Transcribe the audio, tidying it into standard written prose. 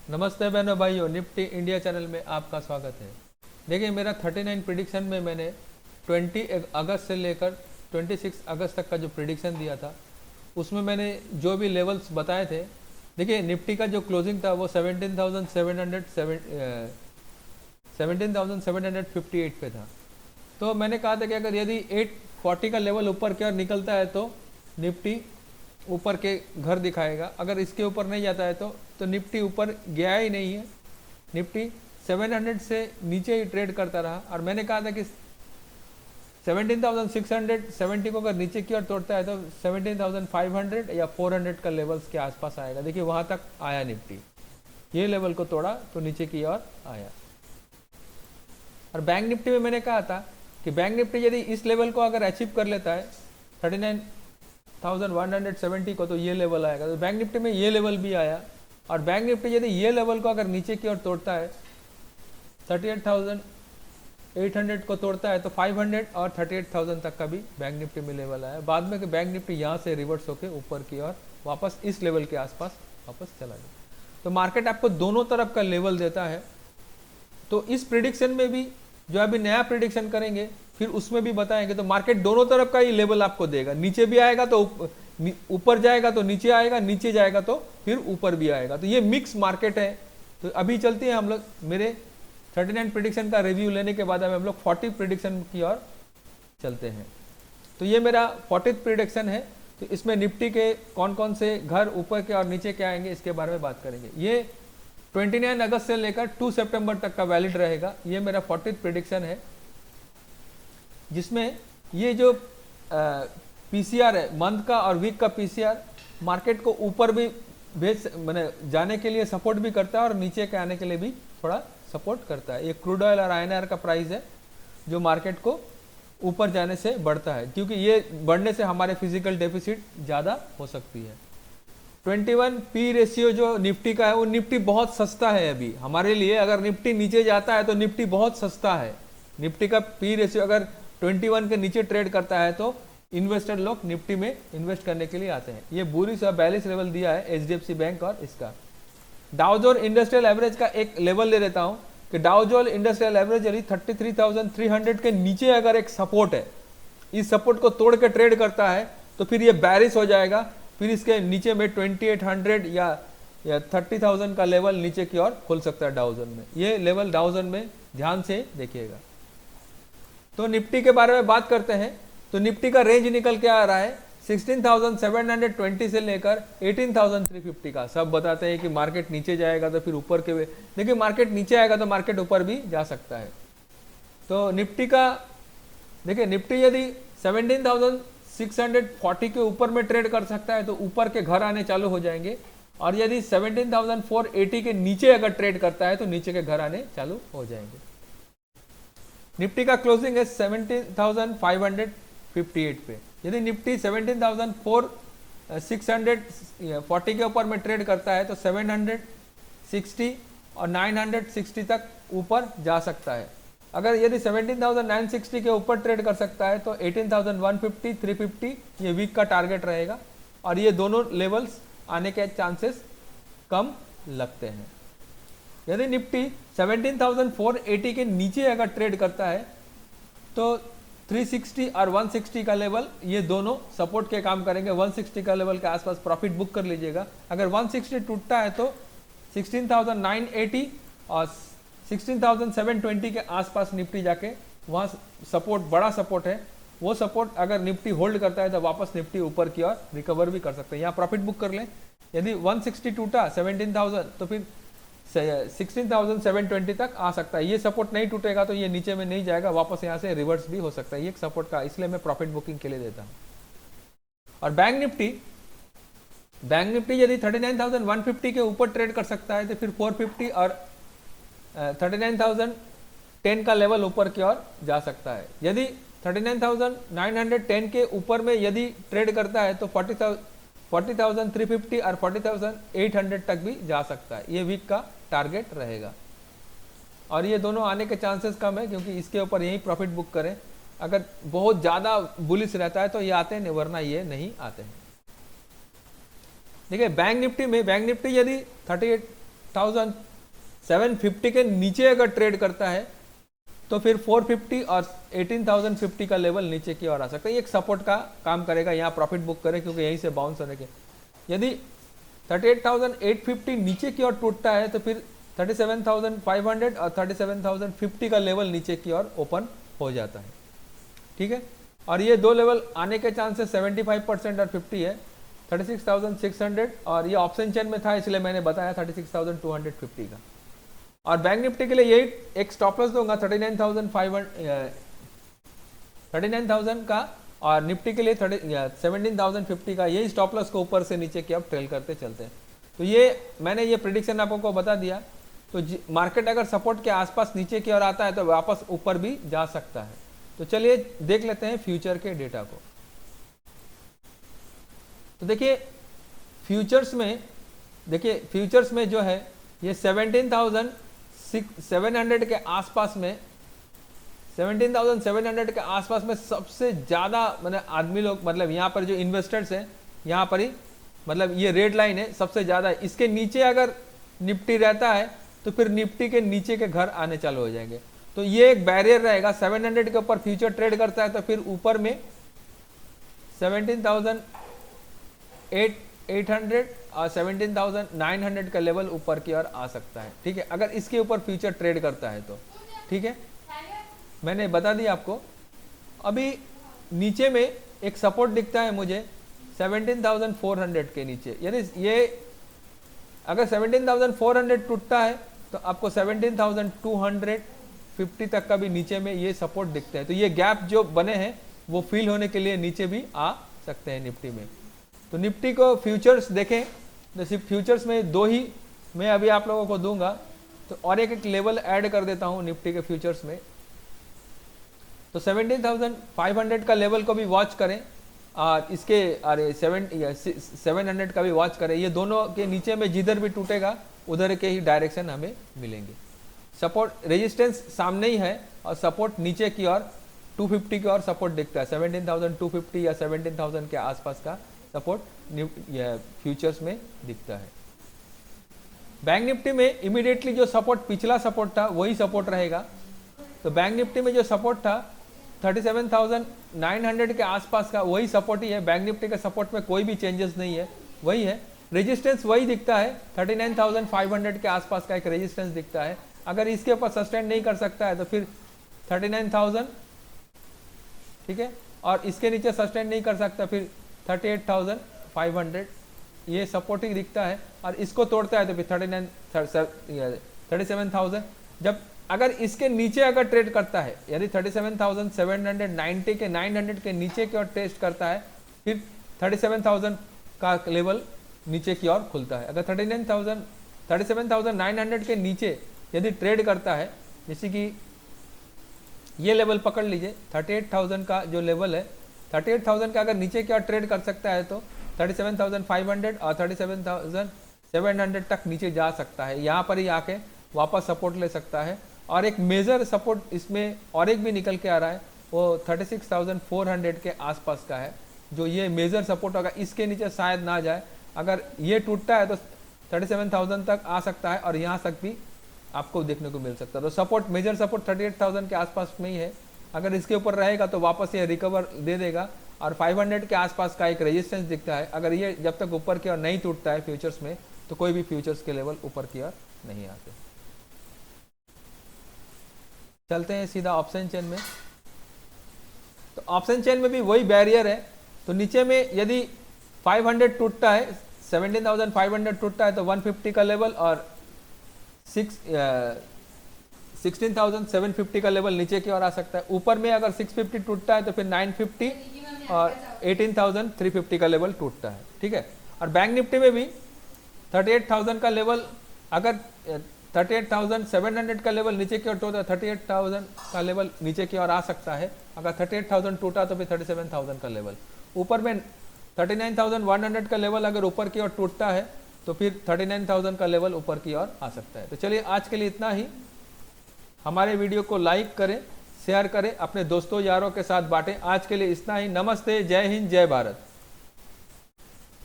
नमस्ते बहनों भाइयों, निफ्टी इंडिया चैनल में आपका स्वागत है। देखिए, मेरा 39 प्रिडिक्शन में मैंने 20 अगस्त से लेकर 26 अगस्त तक का जो प्रिडिक्शन दिया था, उसमें मैंने जो भी लेवल्स बताए थे। देखिए, निफ्टी का जो क्लोजिंग था वो 17,758 पे था। तो मैंने कहा था कि अगर यदि 840 का लेवल ऊपर की ओर निकलता है तो निफ्टी ऊपर के घर दिखाएगा। अगर इसके ऊपर नहीं जाता है तो निफ्टी ऊपर गया ही नहीं है। निफ्टी 700 से नीचे ही ट्रेड करता रहा और मैंने कहा था कि 17,670 को अगर नीचे की ओर तोड़ता है तो 17,500 या 400 का लेवल्स के आसपास आएगा। देखिए, वहां तक आया निफ्टी, ये लेवल को तोड़ा तो नीचे की ओर आया। और बैंक निफ्टी में मैंने कहा था कि बैंक निफ्टी यदि इस लेवल को अगर अचीव कर लेता है 39,170 को, तो ये लेवल आएगा। तो बैंक निफ्टी में ये लेवल भी आया। और बैंक निफ्टी यदि ये लेवल को अगर नीचे की ओर तोड़ता है 38,800 को तोड़ता है तो 500 और 38,000 तक का भी बैंक निफ्टी में लेवल आया। बाद में कि बैंक निफ्टी यहाँ से रिवर्स होकर ऊपर की ओर वापस इस लेवल के आसपास वापस चला गया। तो मार्केट आपको दोनों तरफ का लेवल देता है। तो इस प्रिडिक्शन में भी जो अभी नया प्रिडिक्शन करेंगे फिर उसमें भी बताएंगे, तो मार्केट दोनों तरफ का ही लेवल आपको देगा। नीचे भी आएगा तो ऊपर जाएगा तो नीचे आएगा, नीचे जाएगा तो फिर ऊपर भी आएगा। तो ये मिक्स मार्केट है। तो अभी चलते हैं हम लोग, मेरे 39 प्रिडिक्शन का रिव्यू लेने के बाद हम लोग 40 प्रिडिक्शन की ओर चलते हैं। तो ये मेरा 40th प्रिडिक्शन है। तो इसमें निफ्टी के कौन कौन से घर ऊपर के और नीचे के आएंगे इसके बारे में बात करेंगे। ये 29 अगस्त से लेकर 2 सितंबर तक का वैलिड रहेगा। ये मेरा 40th प्रिडिक्शन है, जिसमें ये जो पीसीआर है, मंथ का और वीक का पीसीआर, मार्केट को ऊपर भी मैंने जाने के लिए सपोर्ट भी करता है और नीचे के आने के लिए भी थोड़ा सपोर्ट करता है। ये क्रूड ऑयल और आईएनआर का प्राइस है जो मार्केट को ऊपर जाने से बढ़ता है, क्योंकि ये बढ़ने से हमारे फिजिकल डेफिसिट ज़्यादा हो सकती है। 21 पी रेशियो जो निफ्टी का है, वो निफ्टी बहुत सस्ता है अभी हमारे लिए। अगर निफ्टी नीचे जाता है तो निफ्टी बहुत सस्ता है। निफ्टी का पी रेशियो अगर 21 के नीचे ट्रेड करता है तो इन्वेस्टर लोग निफ्टी में इन्वेस्ट करने के लिए आते हैं। ये 42 लेवल दिया है एचडीएफसी बैंक और इसका। डाउ जोन्स इंडस्ट्रियल एवरेज का एक लेवल ले लेता हूं कि डाउ जोन्स इंडस्ट्रियल एवरेज यदि 33,300 के नीचे अगर एक सपोर्ट है, इस सपोर्ट को तोड़ के ट्रेड करता है तो फिर ये बैरिश हो जाएगा। फिर इसके नीचे में 2800 या 30,000 का लेवल नीचे की ओर खुल सकता है डाउ जोन में। ये लेवल डाउ जोन में ध्यान से देखिएगा। तो निफ्टी के बारे में बात करते हैं। तो निफ्टी का रेंज निकल के आ रहा है 16,720 से लेकर 18,350 का। सब बताते हैं कि मार्केट नीचे जाएगा तो फिर ऊपर के, देखिए मार्केट नीचे आएगा तो मार्केट ऊपर भी जा सकता है। तो निफ्टी का देखिए, निफ्टी यदि 17,640 के ऊपर में ट्रेड कर सकता है तो ऊपर के घर आने चालू हो जाएंगे। और यदि 17,480 के नीचे अगर ट्रेड करता है तो नीचे के घर आने चालू हो जाएंगे। निफ्टी का क्लोजिंग है 17,558 पे। यदि निफ्टी 17,640 के ऊपर में ट्रेड करता है तो 760 और 960 तक ऊपर जा सकता है। अगर यदि 17,960 के ऊपर ट्रेड कर सकता है तो 18,150, 350 ये वीक का टारगेट रहेगा। और ये दोनों लेवल्स आने के चांसेस कम लगते हैं। यदि निफ्टी 17,480 के नीचे अगर ट्रेड करता है तो 360 और 160 का लेवल, ये दोनों सपोर्ट के काम करेंगे। 160 का लेवल के आसपास प्रॉफिट बुक कर लीजिएगा। अगर 160 टूटता है तो 16,980 और 16,720 के आसपास निफ्टी जाके वहाँ सपोर्ट, बड़ा सपोर्ट है। वो सपोर्ट अगर निफ्टी होल्ड करता है तो वापस निफ्टी ऊपर की ओर रिकवर भी कर सकते हैं। यहाँ प्रॉफिट बुक कर लें। यदि 160 टूटा 17,000 तो फिर 16,720 तक आ सकता है। ये सपोर्ट नहीं टूटेगा तो ये नीचे में नहीं जाएगा, वापस यहाँ से रिवर्स भी हो सकता है। ये एक सपोर्ट का, इसलिए मैं प्रॉफिट बुकिंग के लिए देता हूँ। और बैंक निफ्टी यदि 39,150 के ऊपर ट्रेड कर सकता है तो फिर 450 और 39,010 का लेवल ऊपर की ओर जा सकता है। यदि 39,910 के ऊपर में यदि ट्रेड करता है तो 40,350 और 40,800 तक भी जा सकता है। ये वीक का टारगेट रहेगा। और ये दोनों आने के चांसेस कम है क्योंकि इसके ऊपर यही प्रॉफिट बुक करें। अगर बहुत ज़्यादा बुलिश रहता है तो ये आते हैं, वरना ये नहीं आते हैं। देखिए बैंक निफ्टी में, बैंक निफ्टी यदि 38,750 के नीचे अगर ट्रेड करता है तो फिर 450 और 18,050 का लेवल नीचे की ओर आ सकता है। ये एक सपोर्ट का काम करेगा, यहाँ प्रॉफिट बुक करें क्योंकि यहीं से बाउंस होने के। यदि 38,850 नीचे की ओर टूटता है तो फिर 37,500 और 37,050 का लेवल नीचे की ओर ओपन हो जाता है, ठीक है। और ये दो लेवल आने के चांसेस 75% और 50 है, 36,600 और ये ऑप्शन चेन में था इसलिए मैंने बताया 36,250 का। और बैंक निफ्टी के लिए यही एक स्टॉप लॉस दूंगा 39,000 का, और निफ्टी के लिए 17,050 का। यही स्टॉप लॉस को ऊपर से नीचे की अब ट्रेल करते चलते हैं। तो ये मैंने ये प्रेडिक्शन आपको बता दिया। तो मार्केट अगर सपोर्ट के आसपास नीचे की ओर आता है तो वापस ऊपर भी जा सकता है। तो चलिए देख लेते हैं फ्यूचर के डेटा को। तो देखिए फ्यूचर्स में जो है ये 17,700 के आसपास में 17,700 के आसपास में सबसे ज्यादा मतलब आदमी लोग, मतलब यहाँ पर जो इन्वेस्टर्स हैं यहाँ पर ही, मतलब ये रेड लाइन है सबसे ज्यादा। इसके नीचे अगर निफ्टी रहता है तो फिर निफ्टी के नीचे के घर आने चालू हो जाएंगे। तो ये एक बैरियर रहेगा। 700 के ऊपर फ्यूचर ट्रेड करता है तो फिर ऊपर में 17,800 और 17,900 का लेवल ऊपर की ओर आ सकता है, ठीक है, अगर इसके ऊपर फ्यूचर ट्रेड करता है तो, ठीक है। मैंने बता दिया आपको। अभी नीचे में एक सपोर्ट दिखता है मुझे 17,400 के नीचे। यानी ये अगर 17,400 टूटता है तो आपको 17,250 तक का भी नीचे में ये सपोर्ट दिखते हैं। तो ये गैप जो बने हैं वो फिल होने के लिए नीचे भी आ सकते हैं निफ्टी में। तो निफ्टी को फ्यूचर्स देखें तो सिर्फ फ्यूचर्स में दो ही मैं अभी आप लोगों को दूंगा। तो और एक लेवल ऐड कर देता हूं निफ्टी के फ्यूचर्स में। तो 17,500 का लेवल को भी वॉच करें और इसके 700 का भी वॉच करें। ये दोनों के नीचे में जिधर भी टूटेगा उधर के ही डायरेक्शन हमें मिलेंगे। सपोर्ट रेजिस्टेंस सामने ही है और सपोर्ट नीचे की ओर 250 की ओर सपोर्ट दिखता है। 17,250 या 17,000 के आसपास का सपोर्ट फ्यूचर्स में दिखता है। बैंक निफ्टी में इमीडिएटली जो सपोर्ट पिछला सपोर्ट था वही सपोर्ट रहेगा। तो बैंक निफ्टी में जो सपोर्ट था 37,900 के आसपास का वही सपोर्ट ही है। बैंक निफ्टी के सपोर्ट में कोई भी चेंजेस नहीं है, वही है। रेजिस्टेंस वही दिखता है, 39,500 के आसपास का एक रेजिस्टेंस दिखता है। अगर इसके ऊपर सस्टेन नहीं कर सकता है तो फिर 39,000, ठीक है, और इसके नीचे सस्टेन नहीं कर सकता फिर 38,500 ये सपोर्ट ही दिखता है। और इसको तोड़ता है तो फिर 37,000। जब अगर इसके नीचे अगर ट्रेड करता है, यदि 37,790 के 900 के नीचे की ओर टेस्ट करता है, फिर 37,000 का लेवल नीचे की ओर खुलता है। अगर 37,900 के नीचे यदि ट्रेड करता है, जैसे कि ये लेवल पकड़ लीजिए 38,000 का जो लेवल है, 38,000 का अगर नीचे की ओर ट्रेड कर सकता है तो 37,500 और 37,700 तक नीचे जा सकता है। यहाँ पर ही आके वापस सपोर्ट ले सकता है। और एक मेजर सपोर्ट इसमें और एक भी निकल के आ रहा है, वो 36,400 के आसपास का है, जो ये मेजर सपोर्ट होगा। इसके नीचे शायद ना जाए। अगर ये टूटता है तो 37,000 तक आ सकता है और यहाँ तक भी आपको देखने को मिल सकता है। तो सपोर्ट, मेजर सपोर्ट 38,000 के आसपास में ही है। अगर इसके ऊपर रहेगा तो वापस ये रिकवर दे देगा। और 500 के आसपास का एक रेजिस्टेंस दिखता है। अगर ये जब तक ऊपर की ओर नहीं टूटता है फ्यूचर्स में तो कोई भी फ्यूचर्स के लेवल ऊपर की ओर नहीं आते। चलते हैं सीधा ऑप्शन चेन में। तो ऑप्शन चेन में भी वही बैरियर है। तो नीचे में यदि 500 टूटता है, 17,500 टूटता है तो 150 का लेवल और 16,750 का लेवल नीचे की ओर आ सकता है। ऊपर में अगर 650 टूटता है तो फिर 950 और 18,350 का लेवल टूटता है, ठीक है। और बैंक निफ्टी में भी 38,000 का लेवल, अगर 38,700 का लेवल नीचे की ओर टूटा, 38,000 का लेवल नीचे की ओर आ सकता है। अगर 38,000 टूटा तो फिर 37,000 का लेवल। ऊपर में 39,100 का लेवल अगर ऊपर की ओर टूटता है तो फिर 39,000 का लेवल ऊपर की ओर आ सकता है। तो चलिए आज के लिए इतना ही। हमारे वीडियो को लाइक करें, शेयर करें, अपने दोस्तों यारों के साथ बांटें। आज के लिए इतना ही। नमस्ते, जय हिंद, जय भारत।